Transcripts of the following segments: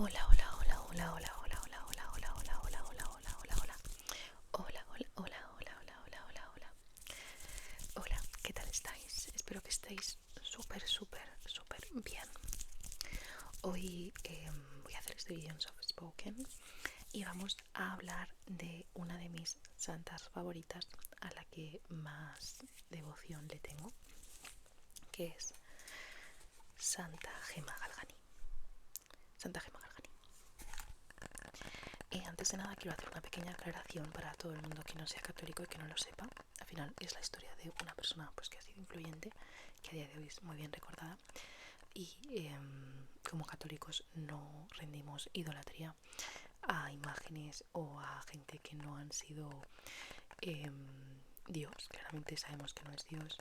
Hola, hola, hola, hola, hola, hola, hola, hola, hola, hola, hola, hola, hola, hola, hola. Hola, hola, hola, hola, hola, hola, hola, hola. Hola, ¿qué tal estáis? Espero que estéis súper, súper, súper bien. Hoy voy a hacer este vídeo en soft spoken y vamos a hablar de una de mis santas favoritas a la que más devoción le tengo, que es Santa Gema Galgani. Santa Gema Galgani. Antes de nada quiero hacer una pequeña aclaración para todo el mundo que no sea católico y que no lo sepa. Al final es la historia de una persona pues, que ha sido influyente, que a día de hoy es muy bien recordada. Y como católicos no rendimos idolatría a imágenes o a gente que no han sido Dios. Claramente sabemos que no es Dios,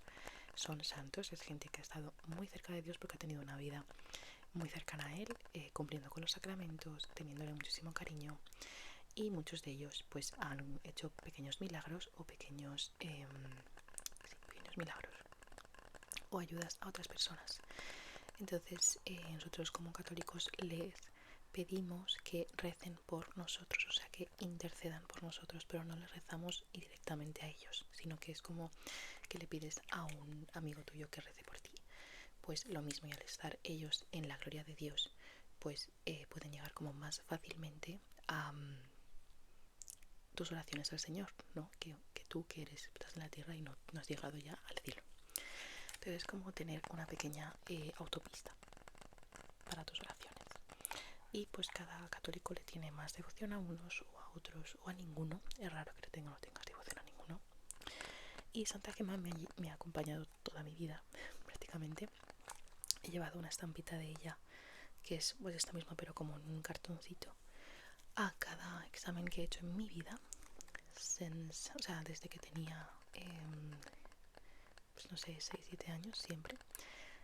son santos, es gente que ha estado muy cerca de Dios porque ha tenido una vida muy cercana a Él, cumpliendo con los sacramentos, teniéndole muchísimo cariño, y muchos de ellos pues han hecho pequeños milagros o pequeños milagros o ayudas a otras personas. Entonces nosotros como católicos les pedimos que recen por nosotros, o sea que intercedan por nosotros, pero no les rezamos directamente a ellos, sino que es como que le pides a un amigo tuyo que rece por ti. Pues lo mismo, y al estar ellos en la gloria de Dios, pues pueden llegar como más fácilmente a tus oraciones al Señor, ¿no? Que tú que estás en la tierra y no has llegado ya al cielo. Entonces es como tener una pequeña autopista para tus oraciones. Y pues cada católico le tiene más devoción a unos o a otros o a ninguno. Es raro que no tengas devoción a ninguno. Y Santa Gema me ha acompañado toda mi vida, prácticamente. He llevado una estampita de ella, que es pues esta misma, pero como en un cartoncito, a cada examen que he hecho en mi vida. O sea, desde que tenía, pues no sé, 6-7 años, siempre.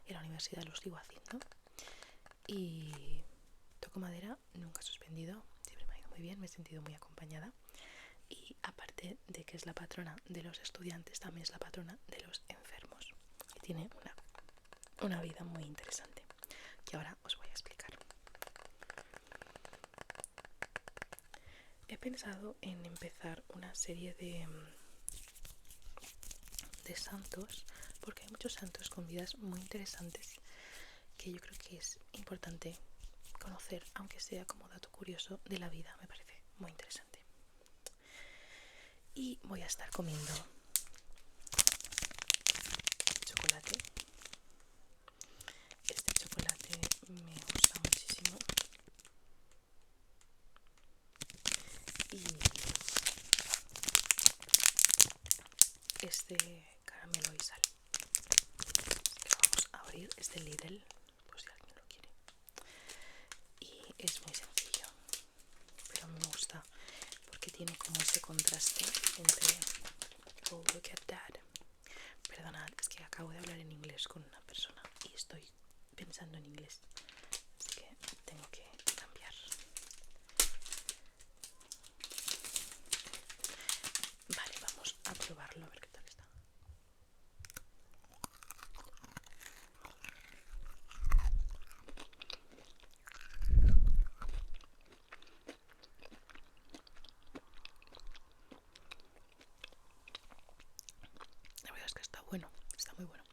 En la universidad lo sigo haciendo. Y toco madera, nunca he suspendido, siempre me ha ido muy bien, me he sentido muy acompañada. Y aparte de que es la patrona de los estudiantes, también es la patrona de los enfermos. Y tiene una vida muy interesante, que ahora os voy a explicar. He pensado en empezar una serie de santos, porque hay muchos santos con vidas muy interesantes que yo creo que es importante conocer, aunque sea como dato curioso de la vida, me parece muy interesante. Y voy a estar comiendo chocolate. Este chocolate me gusta muchísimo y es de caramelo y sal. Así que lo vamos a abrir, es de Lidl, por si alguien lo quiere. Y es muy sencillo, pero me gusta porque tiene como ese contraste entre oh, look at that. Perdonad, es que acabo de hablar en inglés con una persona y estoy pensando en inglés, así que tengo que cambiar. Vale, vamos a probarlo a ver qué tal está. La verdad es que está bueno, está muy bueno.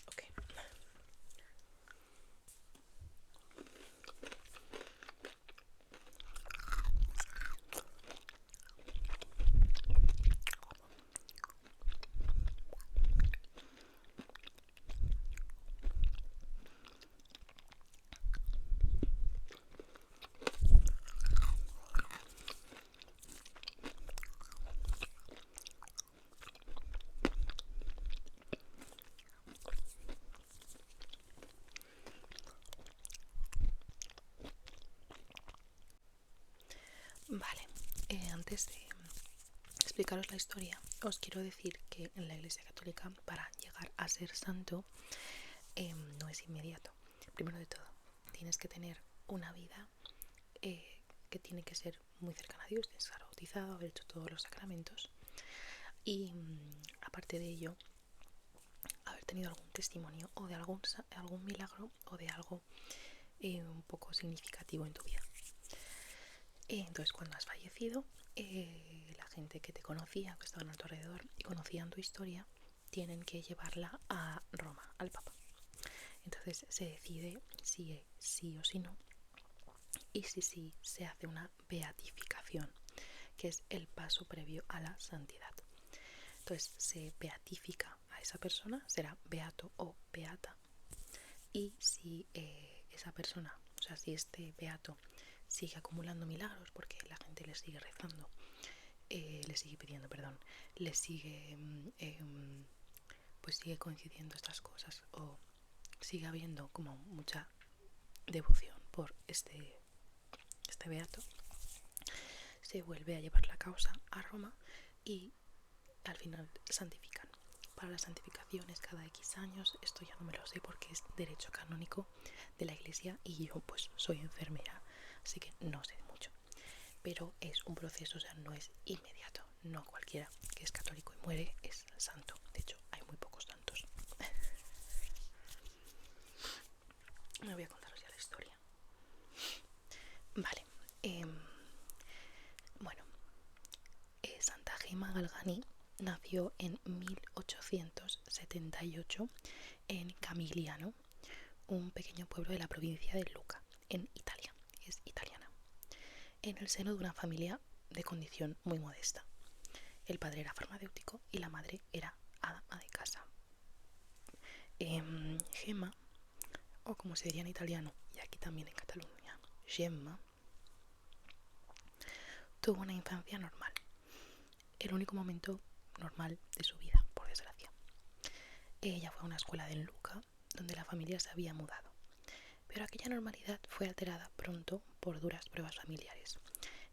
Ok. Vale, antes de explicaros la historia, os quiero decir que en la Iglesia Católica, para llegar a ser santo, no es inmediato. Primero de todo, tienes que tener una vida que tiene que ser muy cercana a Dios, tienes que estar bautizado, haber hecho todos los sacramentos y aparte de ello, haber tenido algún testimonio o de algún milagro o de algo un poco significativo en tu vida. Entonces, cuando has fallecido, la gente que te conocía, que estaban a tu alrededor y conocían tu historia, tienen que llevarla a Roma, al Papa. Entonces se decide si sí o si no, y si sí se hace una beatificación, que es el paso previo a la santidad. Entonces se beatifica a esa persona, será beato o beata, y si esa persona, o sea, si este beato sigue acumulando milagros porque la gente le sigue rezando, le sigue pidiendo perdón, le sigue pues sigue coincidiendo estas cosas, o sigue habiendo como mucha devoción por este beato, se vuelve a llevar la causa a Roma y al final santifican. Para las santificaciones cada X años, esto ya no me lo sé porque es derecho canónico de la Iglesia y yo pues soy enfermera, así que no sé mucho. Pero es un proceso, o sea, no es inmediato. No cualquiera que es católico y muere es santo. De hecho, hay muy pocos santos. Me voy a contaros ya la historia. Vale. Bueno, Santa Gema Galgani nació en 1878 en Camigliano, un pequeño pueblo de la provincia de Lucca, en Italia. Es italiana. En el seno de una familia de condición muy modesta. El padre era farmacéutico y la madre era ama de casa. Gemma, o como se diría en italiano, y aquí también en Cataluña, Gemma, tuvo una infancia normal. El único momento normal de su vida, por desgracia. Ella fue a una escuela de Lucca, donde la familia se había mudado. Pero aquella normalidad fue alterada pronto por duras pruebas familiares,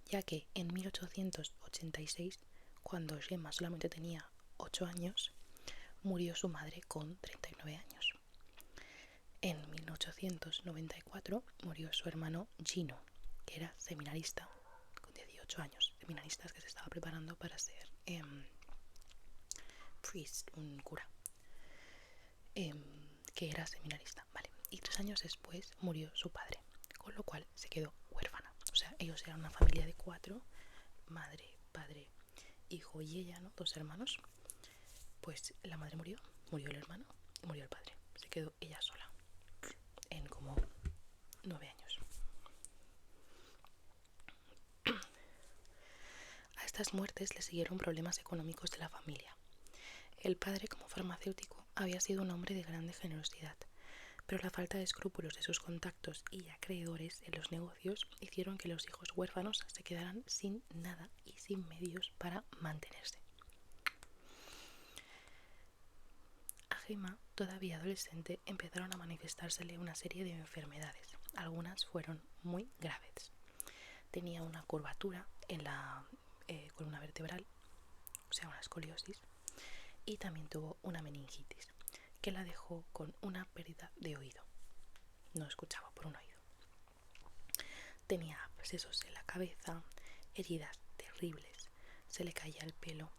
ya que en 1886, cuando Gemma solamente tenía 8 años, murió su madre con 39 años. En 1894 murió su hermano Gino, que era seminarista, con 18 años, seminarista que se estaba preparando para ser priest, un cura, que era seminarista, vale. Y 3 años después murió su padre, con lo cual se quedó huérfana. O sea, ellos eran una familia de 4, madre, padre, hijo y ella, ¿no? 2 hermanos. Pues la madre murió, murió el hermano y murió el padre. Se quedó ella sola, en como 9 años. A estas muertes le siguieron problemas económicos de la familia. El padre, como farmacéutico, había sido un hombre de grande generosidad, pero la falta de escrúpulos de sus contactos y acreedores en los negocios hicieron que los hijos huérfanos se quedaran sin nada y sin medios para mantenerse. A Gemma, todavía adolescente, empezaron a manifestársele una serie de enfermedades. Algunas fueron muy graves. Tenía una curvatura en la columna vertebral, o sea, una escoliosis, y también tuvo una meningitis, que la dejó con una pérdida de oído. No escuchaba por un oído. Tenía abscesos en la cabeza, heridas terribles, se le caía el pelo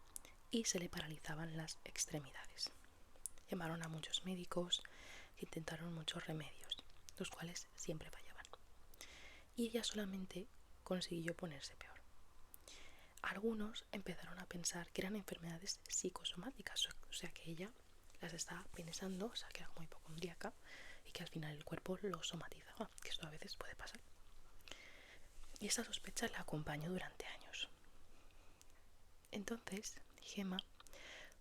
y se le paralizaban las extremidades. Llamaron a muchos médicos, intentaron muchos remedios, los cuales siempre fallaban. Y ella solamente consiguió ponerse peor. Algunos empezaron a pensar que eran enfermedades psicosomáticas, o sea que ella las estaba pensando, o sea que era muy hipocondríaca y que al final el cuerpo lo somatizaba, que esto a veces puede pasar. Y esa sospecha la acompañó durante años. Entonces, Gemma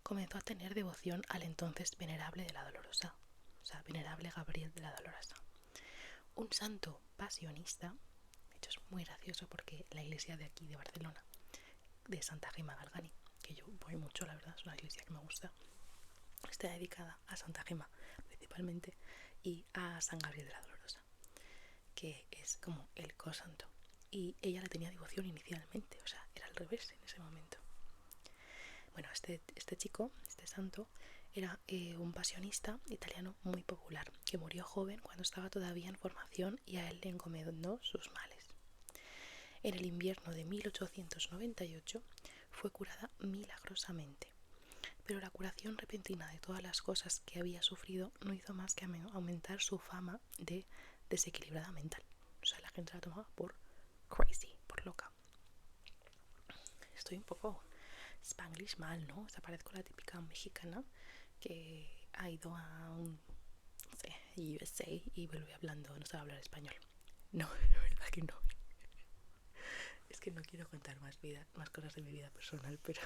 comenzó a tener devoción al entonces venerable de la Dolorosa, o sea, venerable Gabriel de la Dolorosa, un santo pasionista. De hecho es muy gracioso porque la iglesia de aquí de Barcelona, de Santa Gema Galgani, que yo voy mucho, la verdad, es una iglesia que me gusta, está dedicada a Santa Gema principalmente y a San Gabriel de la Dolorosa, que es como el cosanto. Y ella le tenía devoción inicialmente, o sea, era al revés en ese momento. Bueno, este chico, este santo, Era un pasionista italiano muy popular, que murió joven cuando estaba todavía en formación y a él le encomendó sus males. En el invierno de 1898 fue curada milagrosamente, pero la curación repentina de todas las cosas que había sufrido no hizo más que aumentar su fama de desequilibrada mental. O sea, la gente la tomaba por crazy, por loca. Estoy un poco spanglish mal, ¿no? O sea, parezco la típica mexicana que ha ido a un, no sé, USA y vuelve hablando, no sabe hablar español. No, la verdad que no. Es que no quiero contar más cosas de mi vida personal, pero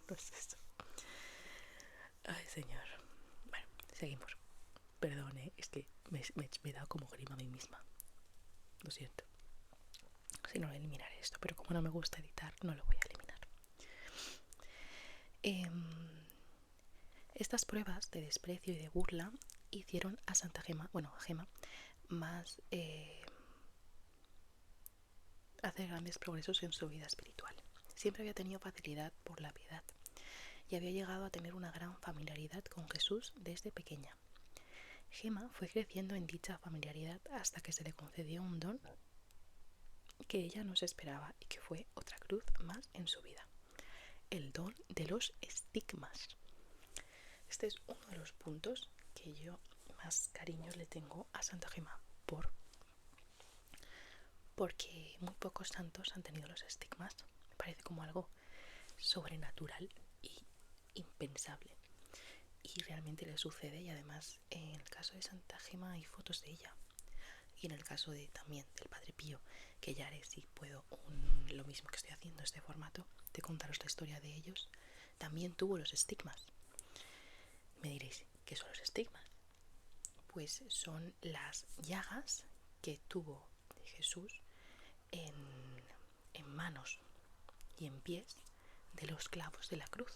no es eso. Ay, señor. Bueno, seguimos. Perdón, es que me he dado como grima a mí misma. Lo siento. Si no, eliminaré esto, pero como no me gusta editar, no lo voy a eliminar. Estas pruebas de desprecio y de burla hicieron a Santa Gema, bueno, a Gema, más hacer grandes progresos en su vida espiritual. Siempre había tenido facilidad por la piedad y había llegado a tener una gran familiaridad con Jesús desde pequeña. Gema fue creciendo en dicha familiaridad hasta que se le concedió un don que ella no se esperaba y que fue otra cruz más en su vida: el don de los estigmas. Este es uno de los puntos que yo más cariño le tengo a Santa Gema, porque muy pocos santos han tenido los estigmas. Me parece como algo sobrenatural y impensable, y realmente le sucede. Y además, en el caso de Santa Gema hay fotos de ella, y en el caso también del Padre Pío, que ya haré, si puedo, lo mismo que estoy haciendo, este formato de contaros la historia de ellos, también tuvo los estigmas. Me diréis, ¿qué son los estigmas? Pues son las llagas que tuvo Jesús en manos y en pies de los clavos de la cruz,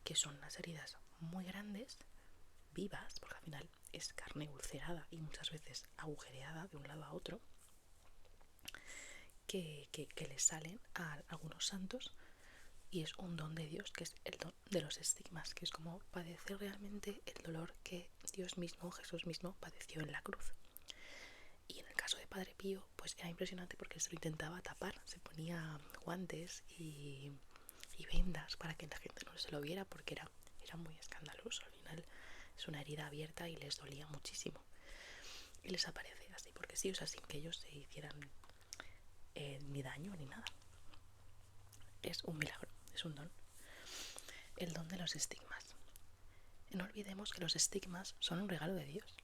que son unas heridas muy grandes, vivas, porque al final es carne ulcerada y muchas veces agujereada de un lado a otro, que les salen a algunos santos, y es un don de Dios, que es el don de los estigmas, que es como padecer realmente el dolor que Dios mismo, Jesús mismo, padeció en la cruz. Y en el caso de Padre Pío, pues era impresionante porque se lo intentaba tapar, se ponía guantes y vendas para que la gente no se lo viera, porque era muy escandaloso. Al final es una herida abierta y les dolía muchísimo. Y les aparece así, porque sí, o sea, sin que ellos se hicieran ni daño ni nada. Es un milagro, es un don. El don de los estigmas. No olvidemos que los estigmas son un regalo de Dios,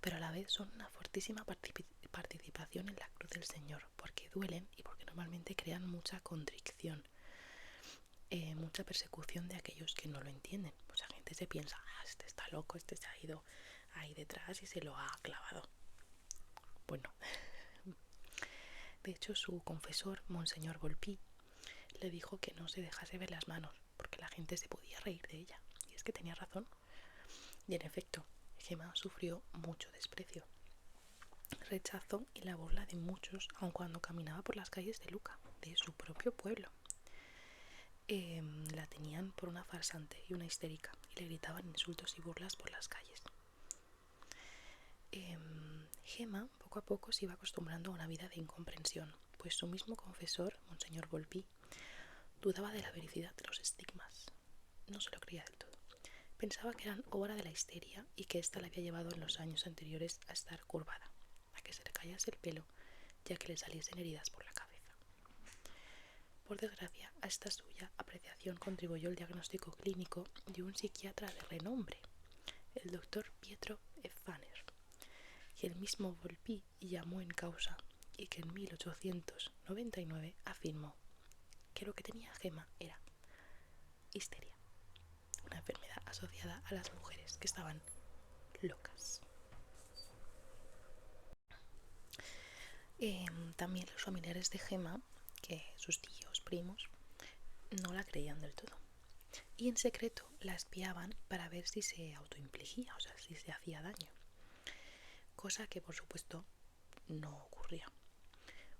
pero a la vez son una fortísima participación en la cruz del Señor, porque duelen y porque normalmente crean mucha contrición, mucha persecución de aquellos que no lo entienden. Pues la gente se piensa, este está loco, este se ha ido ahí detrás y se lo ha clavado. Bueno, de hecho su confesor, Monseñor Volpi, le dijo que no se dejase ver las manos, porque la gente se podía reír de ella. Y es que tenía razón. Y en efecto, Gema sufrió mucho desprecio, rechazo y la burla de muchos, aun cuando caminaba por las calles de Lucca, de su propio pueblo. La tenían por una farsante y una histérica, y le gritaban insultos y burlas por las calles. Gema poco a poco se iba acostumbrando a una vida de incomprensión, pues su mismo confesor, Monseñor Volpi, dudaba de la veracidad de los estigmas. No se lo creía del todo. Pensaba que eran obra de la histeria y que ésta la había llevado en los años anteriores a estar curvada, a que se le cayese el pelo, ya que le saliesen heridas por la cabeza. Por desgracia, a esta suya apreciación contribuyó el diagnóstico clínico de un psiquiatra de renombre, el doctor Pietro Fanner, que el mismo Volpi llamó en causa, y que en 1899 afirmó que lo que tenía Gema era histeria, una enfermedad asociada a las mujeres que estaban locas. También los familiares de Gema, que sus tíos, primos, no la creían del todo, y en secreto la espiaban para ver si se autoinfligía, o sea, si se hacía daño, cosa que por supuesto no ocurría.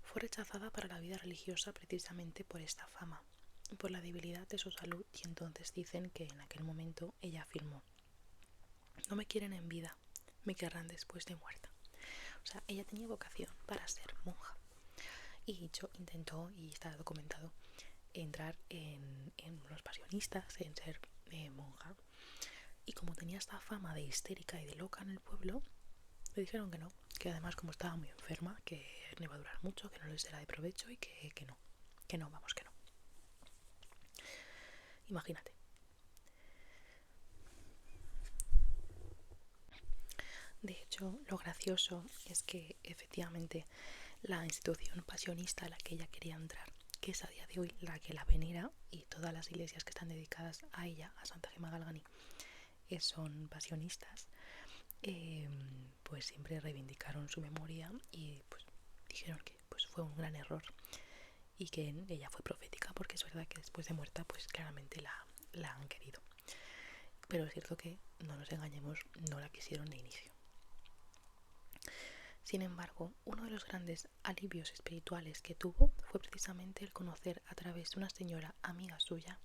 Fue rechazada para la vida religiosa precisamente por esta fama, por la debilidad de su salud, y entonces dicen que en aquel momento ella afirmó: no me quieren en vida, me querrán después de muerta. O sea, ella tenía vocación para ser monja. Y dicho, intentó, y está documentado, entrar en los pasionistas, en ser monja. Y como tenía esta fama de histérica y de loca en el pueblo, le dijeron que no, que además como estaba muy enferma, que no iba a durar mucho, que no les era de provecho y que no, vamos, que no. Imagínate. De hecho, lo gracioso es que efectivamente la institución pasionista a la que ella quería entrar, que es a día de hoy la que la venera, y todas las iglesias que están dedicadas a ella, a Santa Gemma Galgani, son pasionistas, pues siempre reivindicaron su memoria y pues dijeron que pues fue un gran error y que ella fue profética, porque es verdad que después de muerta pues claramente la han querido. Pero es cierto que, no nos engañemos, no la quisieron de inicio. Sin embargo, uno de los grandes alivios espirituales que tuvo fue precisamente el conocer a través de una señora amiga suya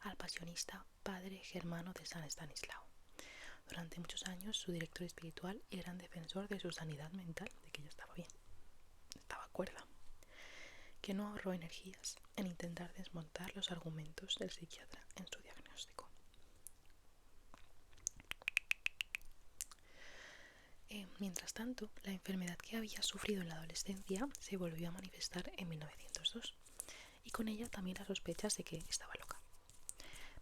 al pasionista padre Germano de San Estanislao. Durante muchos años su director espiritual y gran defensor de su sanidad mental, de que ella estaba bien, estaba cuerda, que no ahorró energías en intentar desmontar los argumentos del psiquiatra en su diagnóstico. Mientras tanto, la enfermedad que había sufrido en la adolescencia se volvió a manifestar en 1902, y con ella también las sospechas de que estaba loca.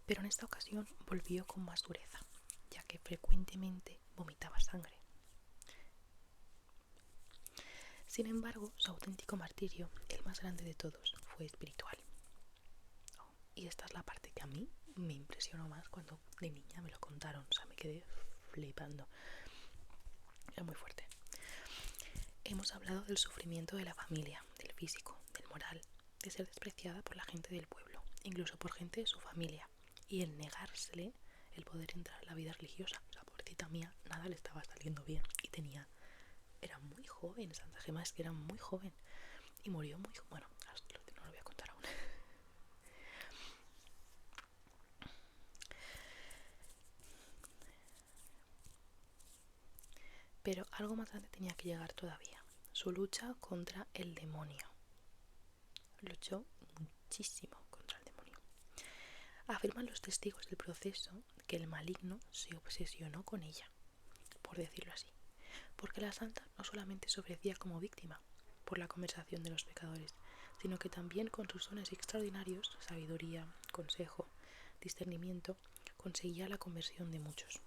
Pero en esta ocasión volvió con más dureza, ya que frecuentemente vomitaba sangre. Sin embargo, su auténtico martirio, el más grande de todos, fue espiritual. Y esta es la parte que a mí me impresionó más cuando de niña me lo contaron. O sea, me quedé flipando. Era muy fuerte. Hemos hablado del sufrimiento de la familia, del físico, del moral, de ser despreciada por la gente del pueblo, incluso por gente de su familia, y el negársele el poder entrar a la vida religiosa. O sea, pobrecita mía, nada le estaba saliendo bien y era muy joven. Santa Gemma es que era muy joven y murió muy joven. Bueno, no lo voy a contar aún. Pero algo más grande tenía que llegar todavía: su lucha contra el demonio. Luchó muchísimo contra el demonio. Afirman los testigos del proceso que el maligno se obsesionó con ella, por decirlo así, porque la santa no solamente se ofrecía como víctima por la conversación de los pecadores, sino que también con sus dones extraordinarios, sabiduría, consejo, discernimiento, conseguía la conversión de muchos.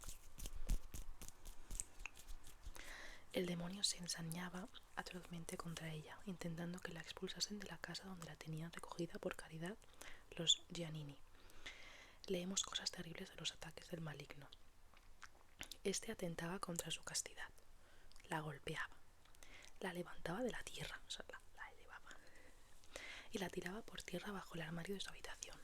El demonio se ensañaba atrozmente contra ella, intentando que la expulsasen de la casa donde la tenían recogida por caridad los Giannini. Leemos cosas terribles de los ataques del maligno. Este atentaba contra su castidad, la golpeaba, la levantaba de la tierra, o sea, la elevaba, y la tiraba por tierra bajo el armario de su habitación.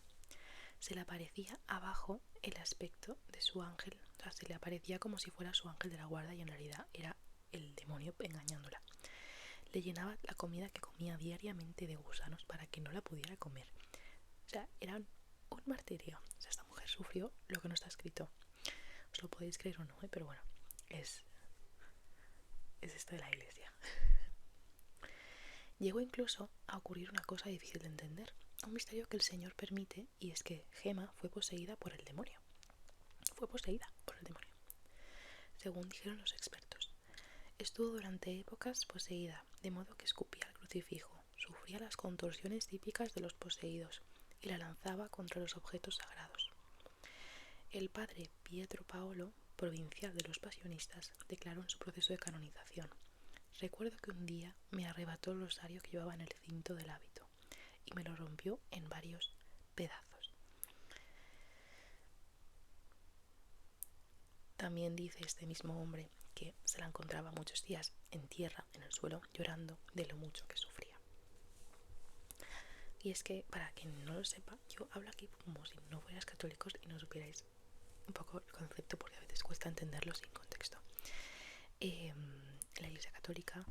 Se le aparecía abajo el aspecto de su ángel, o sea, se le aparecía como si fuera su ángel de la guarda, y en realidad era el demonio engañándola. Le llenaba la comida que comía diariamente de gusanos para que no la pudiera comer. O sea, era un martirio. O sea, esta mujer sufrió lo que no está escrito. Os lo podéis creer o no, pero bueno, es esto de la iglesia. Llegó incluso a ocurrir una cosa difícil de entender, un misterio que el Señor permite, y es que Gemma fue poseída por el demonio. Fue poseída por el demonio, según dijeron los expertos. Estuvo durante épocas poseída, de modo que escupía el crucifijo, sufría las contorsiones típicas de los poseídos y la lanzaba contra los objetos sagrados. El padre Pietro Paolo, provincial de los pasionistas, declaró en su proceso de canonización: recuerdo que un día me arrebató el rosario que llevaba en el cinto del hábito y me lo rompió en varios pedazos. También dice este mismo hombre que se la encontraba muchos días en tierra, en el suelo, llorando de lo mucho que sufría. Y es que, para quien no lo sepa, yo hablo aquí como si no fuerais católicos y no supierais un poco el concepto, porque a veces cuesta entenderlo sin contexto. En la Iglesia Católica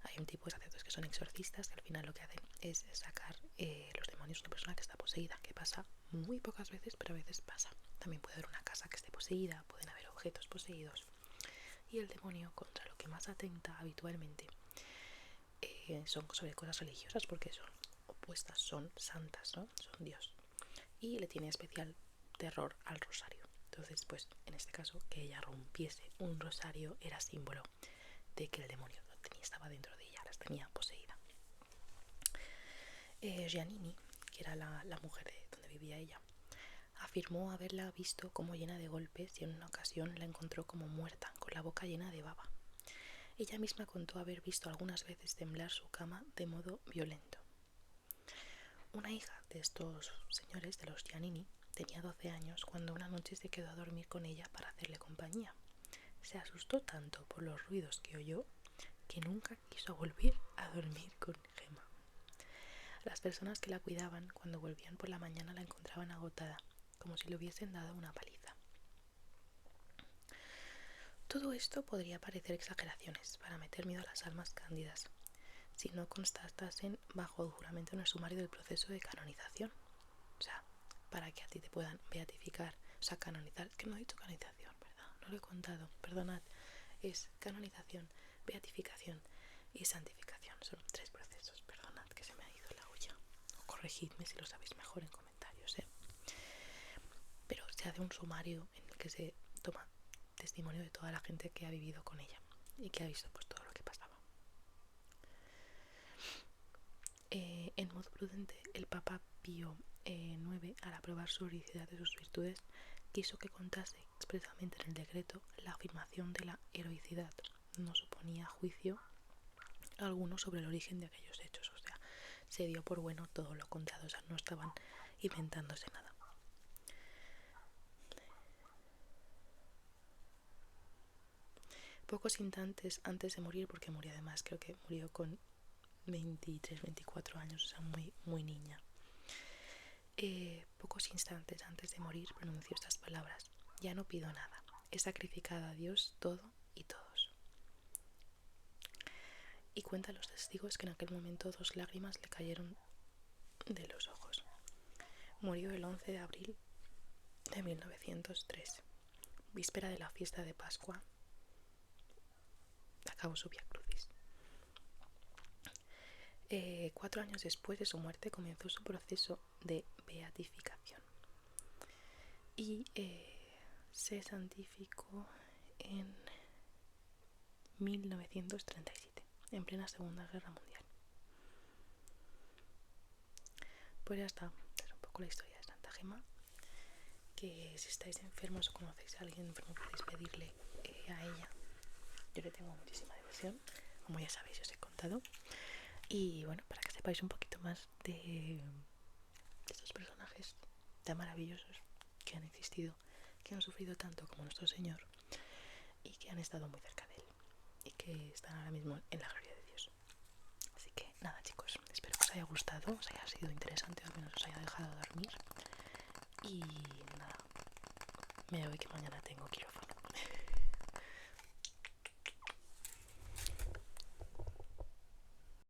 hay un tipo de sacerdotes que son exorcistas, que al final lo que hacen es sacar los demonios de una persona que está poseída, que pasa muy pocas veces, pero a veces pasa. También puede haber una casa que esté poseída, pueden haber objetos poseídos. Y el demonio, contra lo que más atenta habitualmente, son sobre cosas religiosas, porque son opuestas, son santas, ¿no? Son Dios. Y le tiene especial terror al rosario. Entonces, pues en este caso, que ella rompiese un rosario era símbolo de que el demonio estaba dentro de ella, las tenía poseída. Giannini, que era la mujer de donde vivía ella, afirmó haberla visto como llena de golpes y en una ocasión la encontró como muerta, con la boca llena de baba. Ella misma contó haber visto algunas veces temblar su cama de modo violento. Una hija de estos señores, de los Giannini, tenía 12 años cuando una noche se quedó a dormir con ella para hacerle compañía. Se asustó tanto por los ruidos que oyó que nunca quiso volver a dormir con Gemma. Las personas que la cuidaban, cuando volvían por la mañana, la encontraban agotada, como si le hubiesen dado una paliza. Todo esto podría parecer exageraciones para meter miedo a las almas cándidas, si no constatasen bajo juramento en el sumario del proceso de canonización. O sea, para que a ti te puedan beatificar, o sea, canonizar. Es que no he dicho canonización, ¿verdad? No lo he contado, perdonad. Es canonización, beatificación y santificación. Son 3 procesos, perdonad que se me ha ido la olla. O corregidme si lo sabéis mejor en comentarios, ¿eh? Pero se hace un sumario en el que se toma testimonio de toda la gente que ha vivido con ella y que ha visto pues todo lo que pasaba. En modo prudente, el Papa Pío IX, al aprobar su heroicidad de sus virtudes, quiso que contase expresamente en el decreto la afirmación de la heroicidad. No suponía juicio alguno sobre el origen de aquellos hechos, o sea, se dio por bueno todo lo contado, o sea, no estaban inventándose nada. Pocos instantes antes de morir, porque murió además, creo que murió con 23, 24 años, o sea, muy, muy niña. Pocos instantes antes de morir pronunció estas palabras: ya no pido nada, he sacrificado a Dios todo y todos. Y cuentan los testigos que en aquel momento 2 lágrimas le cayeron de los ojos. Murió el 11 de abril de 1903, víspera de la fiesta de Pascua. Acabó su Vía Crucis. 4 años después de su muerte comenzó su proceso de beatificación y se santificó en 1937, en plena Segunda Guerra Mundial. Pues ya está, es un poco la historia de Santa Gemma, que si estáis enfermos o conocéis a alguien enfermo podéis pedirle a ella. Yo le tengo muchísima devoción, como ya sabéis, os he contado. Y bueno, para que sepáis un poquito más de estos personajes tan maravillosos que han existido, que han sufrido tanto como nuestro Señor y que han estado muy cerca de Él y que están ahora mismo en la gloria de Dios. Así que nada, chicos, espero que os haya gustado, os haya sido interesante, o al menos os haya dejado dormir. Y nada, me voy que mañana tengo quirófano.